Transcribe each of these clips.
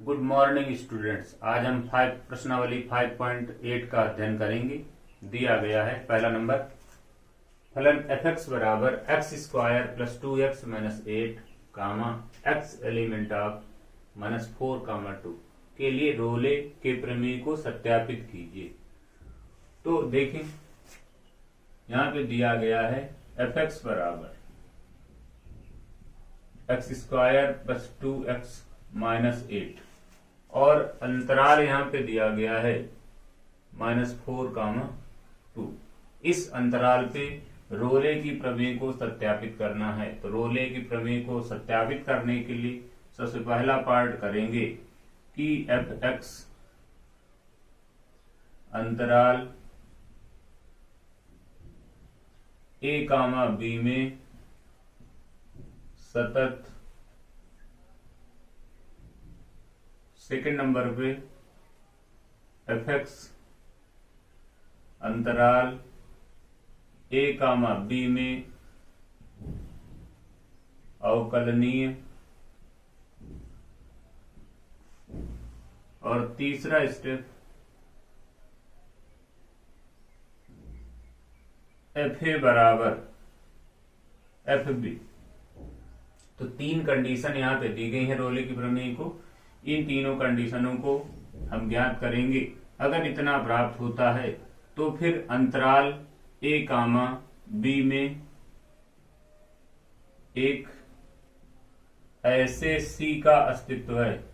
Good morning students. आज हम प्रश्नावली 5.8 का अध्ययन करेंगे। दिया गया है पहला नंबर, फलन एफ एक्स बराबर x square plus 2x minus 8 comma x element of minus 4 comma 2 के लिए रोले के प्रमेय को सत्यापित कीजिए। तो देखें, यहां पे दिया गया है एफ एक्स बराबर x square plus 2x minus 8 और अंतराल यहां पे दिया गया है -4 कामा 2। इस अंतराल पे रोले की प्रमेय को सत्यापित करना है। तो रोले की प्रमेय को सत्यापित करने के लिए सबसे पहला पार्ट करेंगे कि एफ एक्स अंतराल ए कामा बी में सतत। सेकंड नंबर पे एफ एक्स अंतराल ए कामा बी में अवकलनीय। और तीसरा स्टेप एफ ए बराबर एफ बी। तो तीन कंडीशन यहां पे दी गई है रोले की प्रमेय को। इन तीनों कंडीशनों को हम ज्ञात करेंगे। अगर इतना प्राप्त होता है तो फिर अंतराल ए कामा बी में एक ऐसे सी का अस्तित्व है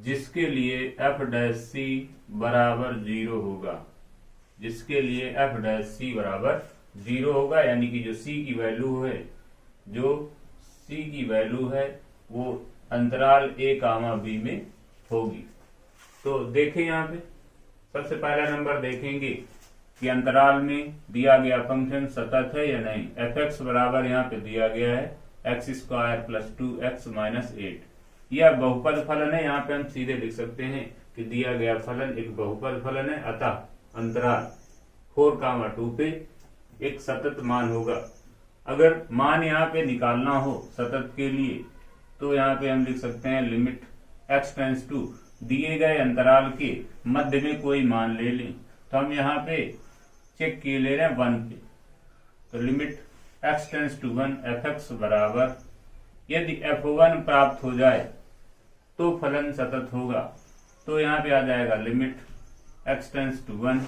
जिसके लिए एफ डैश सी बराबर 0 होगा। जिसके लिए एफ डैश सी बराबर 0 होगा, यानी कि जो सी की वैल्यू है वो अंतराल ए कामा बी में होगी। तो देखें, यहां पे सबसे पहला नंबर देखेंगे कि अंतराल में दिया गया फंक्शन सतत है या नहीं। एफ एक्स बराबर यहां पे दिया गया है x square plus 2x minus 8। यह बहुपद फलन है। यहाँ पे हम सीधे लिख सकते हैं कि दिया गया फलन एक बहुपद फलन है, अतः अंतराल 4 कामा 2 पे एक सतत मान होगा। अगर मान यहाँ पे निकालना हो सतत के लिए तो यहाँ पे हम लिख सकते हैं लिमिट x टेंस टू दिए गए अंतराल के मध्य में कोई मान ले लें। तो हम यहाँ पे चेक किए ले रहे हैं 1 पे। तो limit x tends to 1 f x बराबर, यदि f1 प्राप्त हो जाए तो फलन सतत होगा। तो यहाँ पे आ जाएगा लिमिट x टेंस टू 1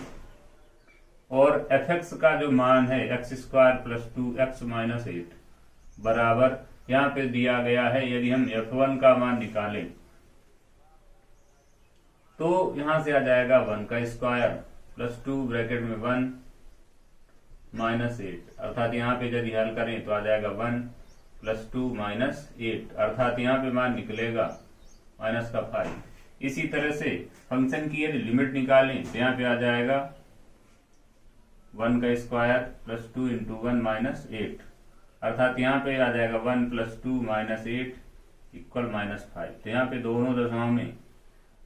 और एफ एक्स का जो मान है x square plus 2x minus 8 बराबर यहाँ पे दिया गया है। यदि हम f1 का मान निकालें तो यहां से आ जाएगा 1 का स्क्वायर प्लस 2 ब्रैकेट में 1 माइनस 8, अर्थात यहाँ पे यदि हल करें तो आ जाएगा 1 प्लस 2 माइनस 8, अर्थात यहाँ पे मान निकलेगा माइनस का 5। इसी तरह से फंक्शन की यदि लिमिट निकालें तो यहाँ पे आ जाएगा 1 का स्क्वायर प्लस 2 इंटू 1 माइनस 8, अर्थात यहाँ पे आ जाएगा 1 प्लस 2 माइनस 8 इक्वल माइनस 5। तो यहाँ पे दोनों दशाओं में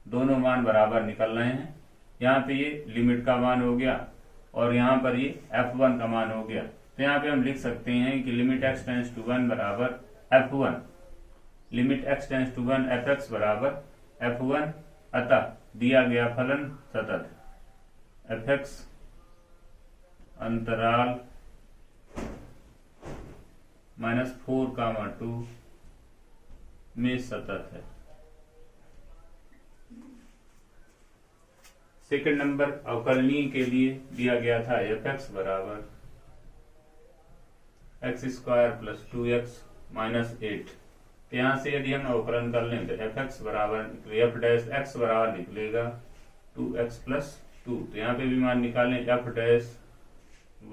दोनों मान बराबर निकल रहे हैं। यहाँ पे ये लिमिट का मान हो गया और यहाँ पर ये f1 का मान हो गया। तो यहाँ पे हम लिख सकते हैं कि लिमिट x टेंस टू 1 बराबर f1, limit x tends to 1 f x बराबर f1, अतः दिया गया फलन सतत एफ एक्स अंतराल -4 कामा 2 में सतत है। सेकंड नंबर अवकलनीय के लिए दिया गया था एफ एक्स बराबर x square plus 2x minus 8। तो यहां से यदि हम अवकलन कर लें तो एफ एक्स बराबर एफ डैश एक्स बराबर निकलेगा 2x प्लस 2। तो यहाँ पे भी मान निकालें एफ डैश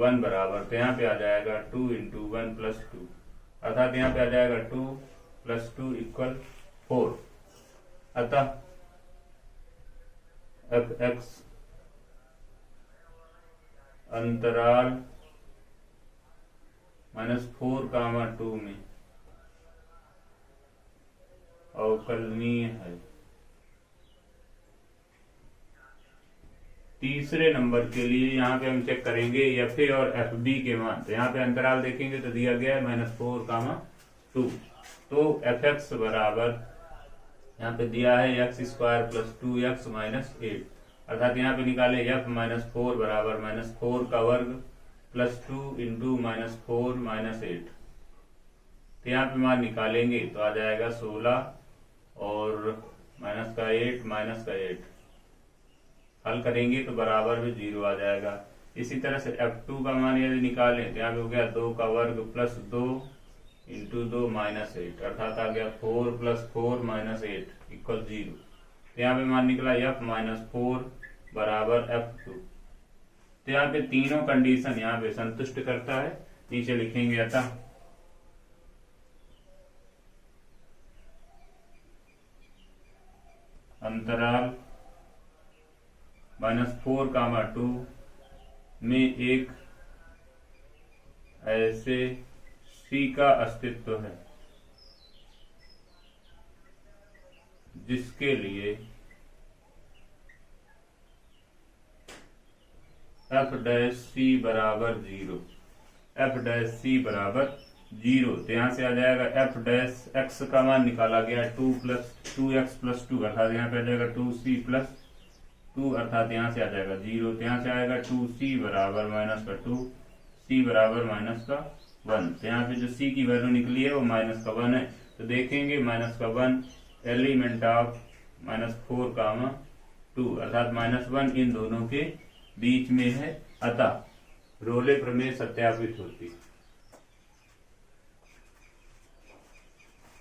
1 बराबर, तो यहाँ पे आ जाएगा 2 इंटू 1 प्लस 2, अर्थात यहाँ पे आ जाएगा 2 प्लस 2 इक्वल 4। अतः एफ एक्स अंतराल -4 कामा 2 में अवकलनीय है। तीसरे नंबर के लिए यहाँ पे हम चेक करेंगे एफ ए और एफ बी के मान। तो यहाँ पे अंतराल देखेंगे तो दिया गया है -4, 2। तो एफ एक्स बराबर यहाँ पे दिया है x² + 2x - 8, अर्थात यहाँ पे निकाले f -4 बराबर -4 का वर्ग + 2 × -4 - 8। तो यहाँ पे मान निकालेंगे तो आ जाएगा 16 और -8 -8, हल करेंगे तो बराबर में 0 आ जाएगा। इसी तरह से f2 का मान यदि निकालें तो यहाँ पे हो गया 2 का वर्ग + 2 × 2 - 8, अर्थात आ गया 4 + 4 - 8 = 0। तो यहाँ पे मान निकला f -4 बराबर f2। तो यहाँ पे तीनों कंडीशन यहाँ पे संतुष्ट करता है। नीचे लिखेंगे अतः अंतराल -4, 2 में एक ऐसे C का अस्तित्व है जिसके लिए f' बराबर 0, f' बराबर 0। तो यहाँ से आ जाएगा f' का मान निकाला गया 2 + 2x + 2, अर्थात यहाँ पे आ जाएगा 2c + 2, अर्थात यहाँ से आ जाएगा 0। तो यहाँ से आएगा 2c बराबर -2, c बराबर -1। तो यहाँ पे जो c की वैल्यू निकली है वो -1 है। तो देखेंगे -1 एलिमेंट ऑफ -4, 2, अर्थात -1 इन दोनों के बीच में है, अतः रोले प्रमेय सत्यापित होती है।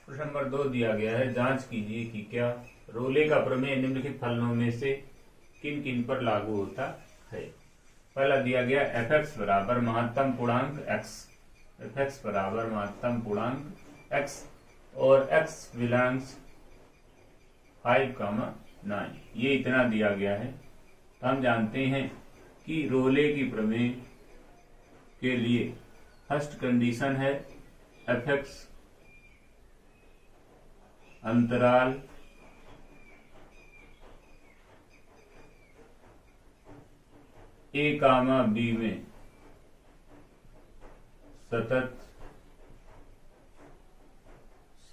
प्रश्न नंबर 2 दिया गया है, जांच कीजिए कि क्या रोले का प्रमेय निम्नलिखित फलनों में से किन किन पर लागू होता है। पहला दिया गया f(x) बराबर महत्तम पूर्णांक x, f(x) बराबर महत्तम पूर्णांक x और x बिलोंग्स 5, 9, ये इतना दिया गया है। तो हम जानते हैं कि रोले की प्रमेय के लिए फर्स्ट कंडीशन है f(x) अंतराल a, b में सतत।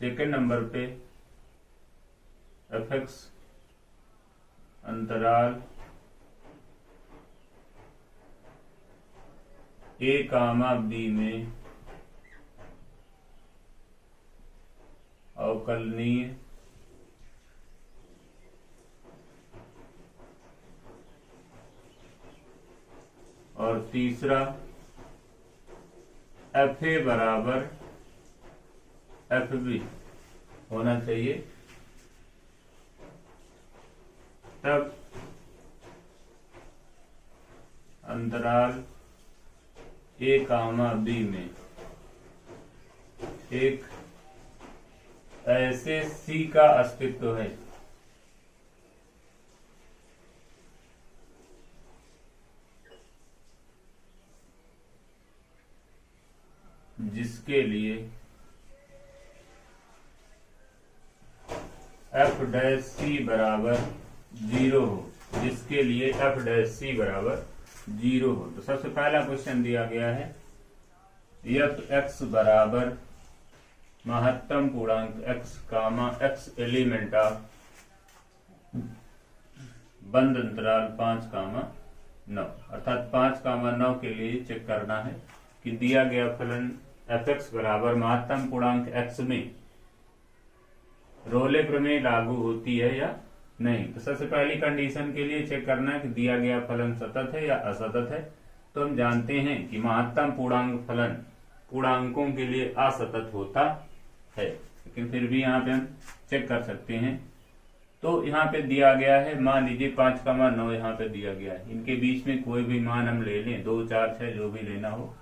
सेकंड नंबर पे f(x) अंतराल a, b में अवकलनीय। और तीसरा fa बराबर fb होना चाहिए, तब अंतराल a, b में एक ऐसे C का अस्तित्व है जिसके लिए f' बराबर 0 हो, जिसके लिए f' बराबर 0 हो। तो सबसे पहला क्वेश्चन दिया गया है f(x) बराबर महत्तम पूर्णांक x, x एलिमेंट ऑफ बंद अंतराल 5, 9, अर्थात 5, 9 के लिए चेक करना है कि दिया गया फलन f(x) बराबर महत्तम पूर्णांक x में रोले प्रमेय लागू होती है या नहीं। तो सबसे पहली कंडीशन के लिए चेक करना है कि दिया गया फलन सतत है या असतत है। तो हम जानते हैं कि महत्तम पूर्णांक फलन पूर्णांकों के लिए असतत होता है, लेकिन फिर भी यहाँ पे हम चेक कर सकते हैं। तो यहाँ पे दिया गया है, मान लीजिए 5, 9 यहाँ पे दिया गया है, इनके बीच में कोई भी मान हम ले लें, 2, 4, 6 जो भी लेना हो।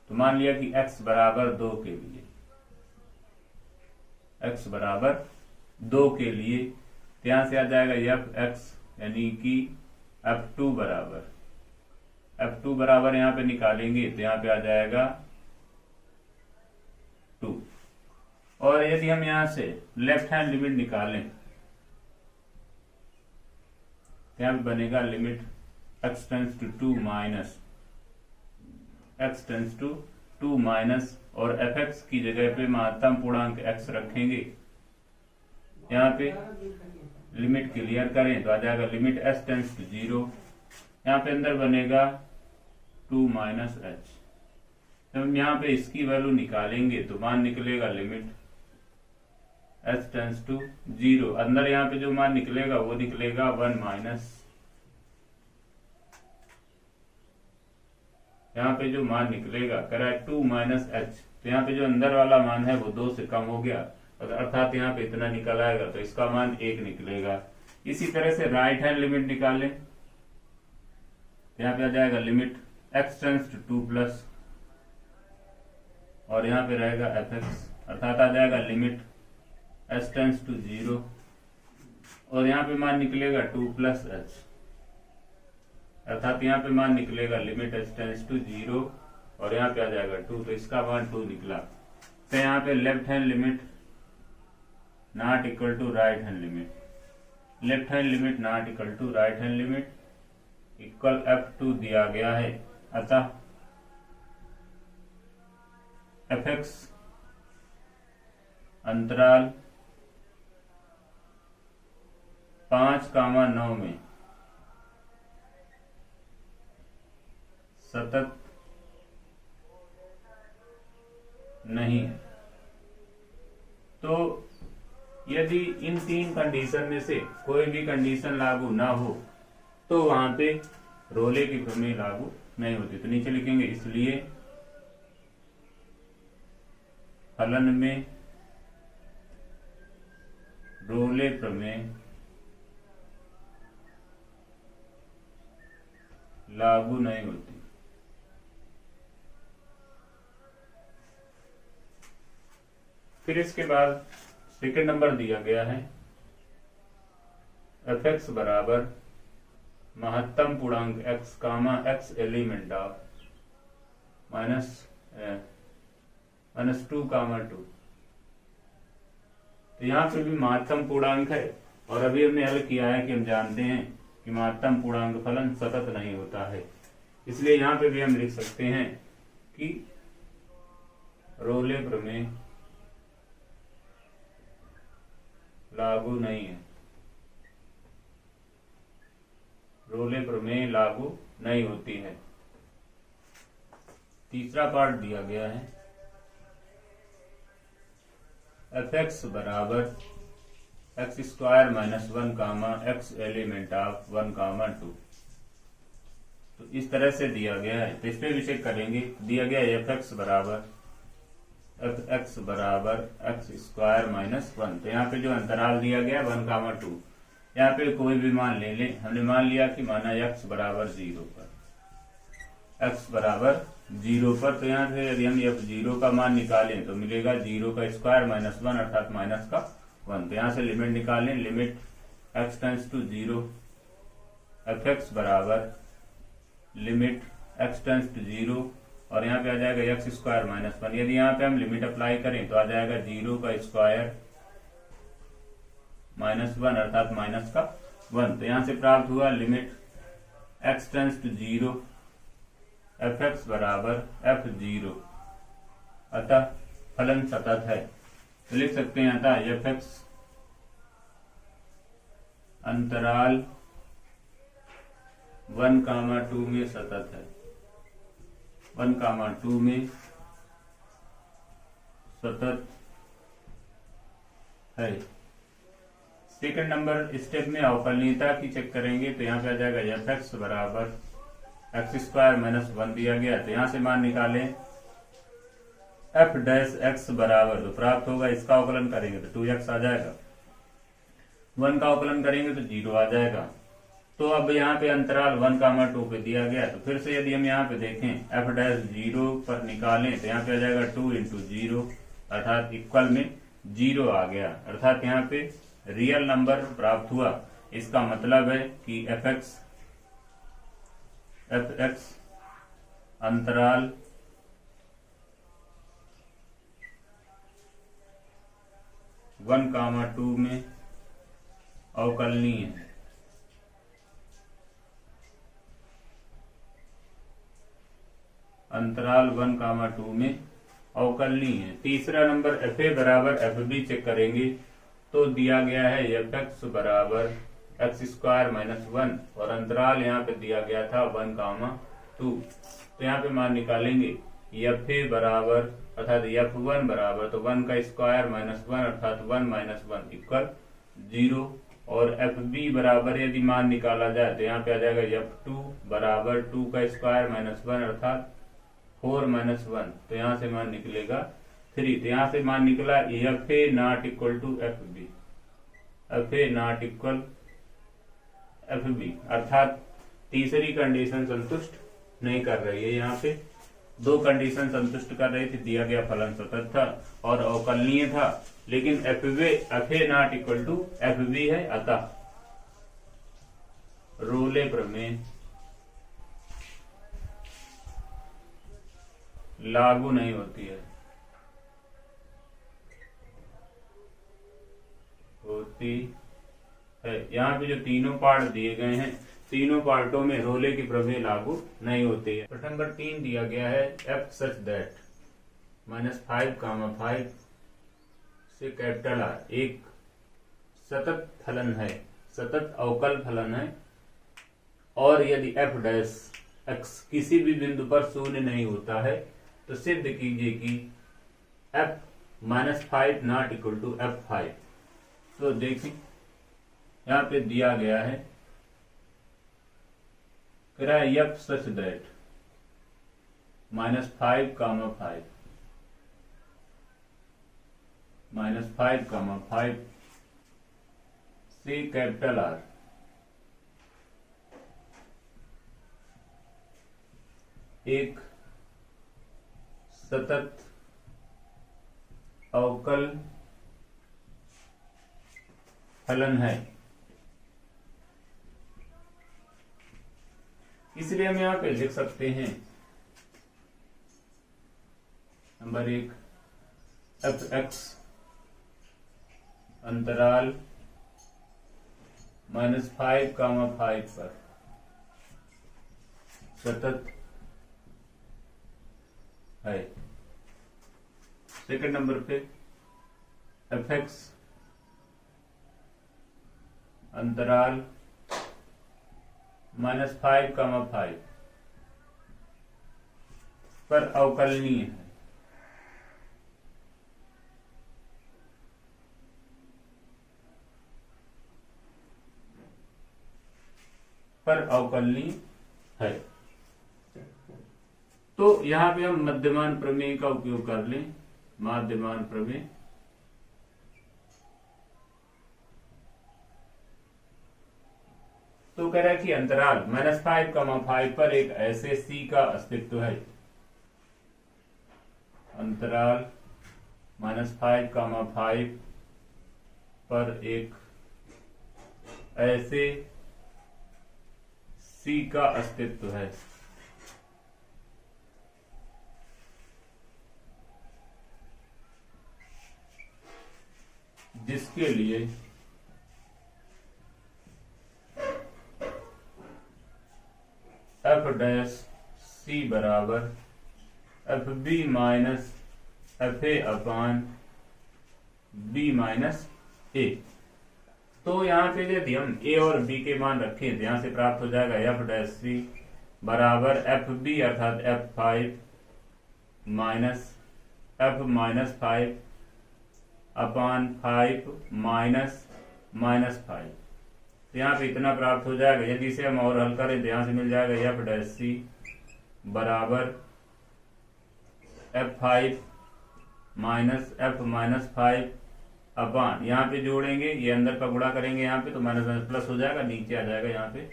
तो मान लिया कि x बराबर 2 के लिए, x बराबर 2 के लिए यहाँ से आ जाएगा f(x) यानी कि f2 बराबर यहाँ पे निकालेंगे तो यहाँ पे आ जाएगा 2। और यदि हम यहाँ से लेफ्ट हैंड लिमिट निकालें तो यहाँ पे बनेगा limit x tends to 2 minus x tends to 2 minus, और fx की जगह पे महत्तम पूर्णांक x रखेंगे। यहाँ पे लिमिट क्लियर करें तो आ जाएगा लिमिट s टेंस टू 0, यहाँ पे अंदर बनेगा 2 माइनस h। जब हम यहाँ पे इसकी वैल्यू निकालेंगे तो मान निकलेगा लिमिट s टेंस टू 0, अंदर यहाँ पे जो मान निकलेगा वो निकलेगा 1 माइनस, यहाँ पे जो मान निकलेगा कह रहा है 2 माइनस h, तो यहाँ पे जो अंदर वाला मान है वो 2 से कम हो गया, अर्थात यहाँ पे इतना निकल आएगा, तो इसका मान 1 निकलेगा। इसी तरह से राइट हैंड लिमिट निकालें, यहाँ पे आ जाएगा limit x tends to 2 plus, और यहाँ पे रहेगा fx, अर्थात आ जाएगा लिमिट s टेंस टू 0, और यहाँ पे मान निकलेगा 2 प्लस h, अर्थात यहाँ पे मान निकलेगा लिमिट s टेंस टू 0, और यहाँ पे आ जाएगा 2, तो इसका मान 2 निकला। तो यहाँ पे left hand limit not equal to right hand limit, left hand limit not equal to right hand limit equal f2 दिया गया है, अतः fx अंतराल 5,9 में सतत नहीं है। तो यदि इन 3 कंडीशन में से कोई भी कंडीशन लागू ना हो तो वहां पे रोले की प्रमेय लागू नहीं होती। तो नीचे लिखेंगे इसलिए फलन में रोले प्रमेय लागू नहीं होती। फिर इसके बाद सेकंड नंबर दिया गया है fx बराबर महत्तम पूर्णांक x comma x element of minus 2 comma 2। तो यहाँ पे भी महत्तम पूर्णांक है, और अभी हमने हल किया है कि हम जानते हैं कि महत्तम पूर्णांक फलन सतत नहीं होता है, इसलिए यहाँ पे भी हम लिख सकते हैं कि रोले प्रमेय लागू नहीं है, रोले प्रमेय लागू नहीं होती है। तीसरा पार्ट दिया गया है fx बराबर x square minus 1 comma x element of 1 comma 2। तो इस तरह से दिया गया है, तो इस पे भी चेक करेंगे। दिया गया है fx बराबर x स्क्वायर माइनस 1, तो यहाँ पे जो अंतराल दिया गया 1 कामा 2, यहाँ पे कोई भी मान ले लें। हमने मान लिया कि माना x बराबर 0 पर, x बराबर 0 पर, तो यहाँ से यदि हम f0 का मान निकालें तो मिलेगा 0 का स्क्वायर माइनस 1 अर्थात माइनस का 1। तो यहाँ से लिमिट निकालें, limit x tends to 0 fx बराबर लिमिट x टेंस टू 0, और यहाँ पे आ जाएगा x स्क्वायर माइनस 1। यदि यहाँ पे हम लिमिट अप्लाई करें तो आ जाएगा 0 का स्क्वायर माइनस 1 अर्थात माइनस का 1। तो यहाँ से प्राप्त हुआ limit x tends to 0 fx बराबर f0, अतः फलन सतत है। तो लिख सकते हैं अतः fx अंतराल 1 कामा 2 में सतत है, 1 कामा 2 में सतत है। सेकंड नंबर स्टेप में अवकलनीयता की चेक करेंगे, तो यहाँ पे आ जाएगा fx बराबर x स्क्वायर माइनस 1 दिया गया, तो यहाँ से मान निकालें f डैश x बराबर, तो प्राप्त होगा इसका अवकलन करेंगे तो 2x आ जाएगा, 1 का अवकलन करेंगे तो 0 आ जाएगा। तो अब यहाँ पे अंतराल 1 कामा 2 पे दिया गया, तो फिर से यदि हम यहाँ पे देखें f डैश 0 पर निकालें तो यहाँ पे आ जाएगा 2 इंटू 0 अर्थात इक्वल में 0 आ गया, अर्थात यहाँ पे रियल नंबर प्राप्त हुआ। इसका मतलब है कि fx अंतराल 1 कामा 2 में अवकलनीय है। अंतराल 1,2 में अवकलनीय है। तीसरा नंबर एफ ए बराबर एफ बी चेक करेंगे तो दिया गया है एफ एक्स बराबर एक्स स्क्वायर माइनस 1 और अंतराल यहाँ पे दिया गया था 1,2। तो यहाँ पे मान निकालेंगे एफ ए बराबर अर्थात एफ वन बराबर तो 1 का स्क्वायर माइनस 1 अर्थात 1 माइनस 1 इक्वल 0 और एफ बी बराबर यदि मान निकाला जाए तो यहाँ पे आ जाएगा एफ टू बराबर 2 का स्क्वायर माइनस 1 अर्थात 4 माइनस 1 तो यहाँ से मान निकलेगा 3। तो यहाँ से मान निकला f a not equal to f b, f a not equal f b अर्थात तीसरी कंडीशन संतुष्ट नहीं कर रही है। यहाँ पे दो कंडीशन संतुष्ट कर रही थी, दिया गया फलन सतत था और अवकलनीय था, लेकिन f a not equal to f b है, अतः रोले प्रमेय लागू नहीं होती है, होती है। यहाँ पे जो तीनों पार्ट दिए गए हैं, तीनों पार्टों में रोले की प्रमेय लागू नहीं होती है। प्रश्न नंबर 3 दिया गया है एफ सच दैट -5, 5 से कैपिटल आर एक सतत फलन है, सतत अवकल फलन है और यदि एफ डैश एक्स किसी भी बिंदु पर शून्य नहीं होता है तो सिद्ध कीजिए कि f -5 not equal to f5। तो देखिए यहाँ पे दिया गया है एफ सच दैट -5, 5 से कैपिटल आर एक सतत अवकल फलन है। इसलिए हम यहां पे लिख सकते हैं नंबर 1 एफ एक्स अंतराल -5, 5 पर सतत है। सेकंड नंबर पे एफ एक्स अंतराल -5, 5 पर अवकलनीय है। पर अवकलनीय है। तो यहां पे हम मध्यमान प्रमेय का उपयोग कर लें, माध्यमान प्रमेय। तो कह रहा है कि अंतराल -5, 5 पर एक ऐसे C का अस्तित्व है, अंतराल -5, 5 पर एक ऐसे C का अस्तित्व है जिसके लिए एफ डैश सी बराबर F B minus F A upon B minus A. तो यहाँ पे यदि हम ए और बी के मान रखें तो यहाँ से प्राप्त हो जाएगा एफ डैश सी बराबर एफ बी अर्थात F5 माइनस एफ -5 अपान 5 माइनस -5। तो यहाँ पे इतना प्राप्त हो जाएगा। यदि इसे हम और हल करें तो यहाँ से मिल जाएगा एफ डैश सी बराबर F5 माइनस एफ -5 अपान, यहाँ पे जोड़ेंगे, ये अंदर का गुणा करेंगे यहाँ पे तो माइनस प्लस हो जाएगा, नीचे आ जाएगा यहाँ पे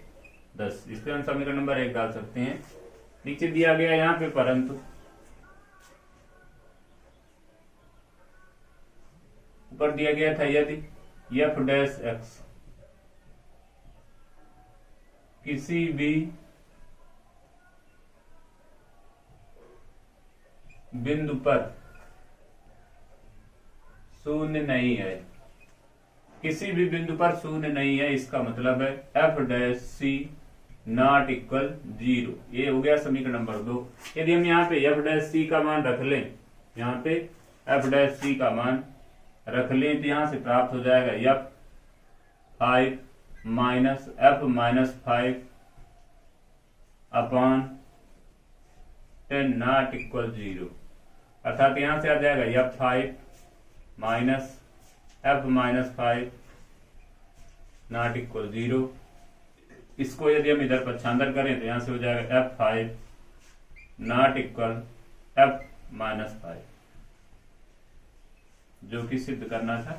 10। इस पे हम समीकरण नंबर 1 डाल सकते हैं। नीचे दिया गया यहाँ पे परंतु ऊपर दिया गया था यदि एफ डैश एक्स किसी भी बिंदु पर शून्य नहीं है, किसी भी बिंदु पर शून्य नहीं है, इसका मतलब है f dash c not equal 0। ये हो गया समीकरण नंबर 2। यदि हम यहाँ पे एफ डैश सी का मान रख लें, यहाँ पे एफ डैश सी का मान रख लें, तो यहां से प्राप्त हो जाएगा F 5 minus F minus 5 upon 10 not equal 0। अर्थात यहां से आ जाएगा F 5 minus F minus 5 not equal 0। इसको यदि हम इधर पक्षांतर करें तो यहां से हो जाएगा F 5 not equal F minus 5, जो कि सिद्ध करना था।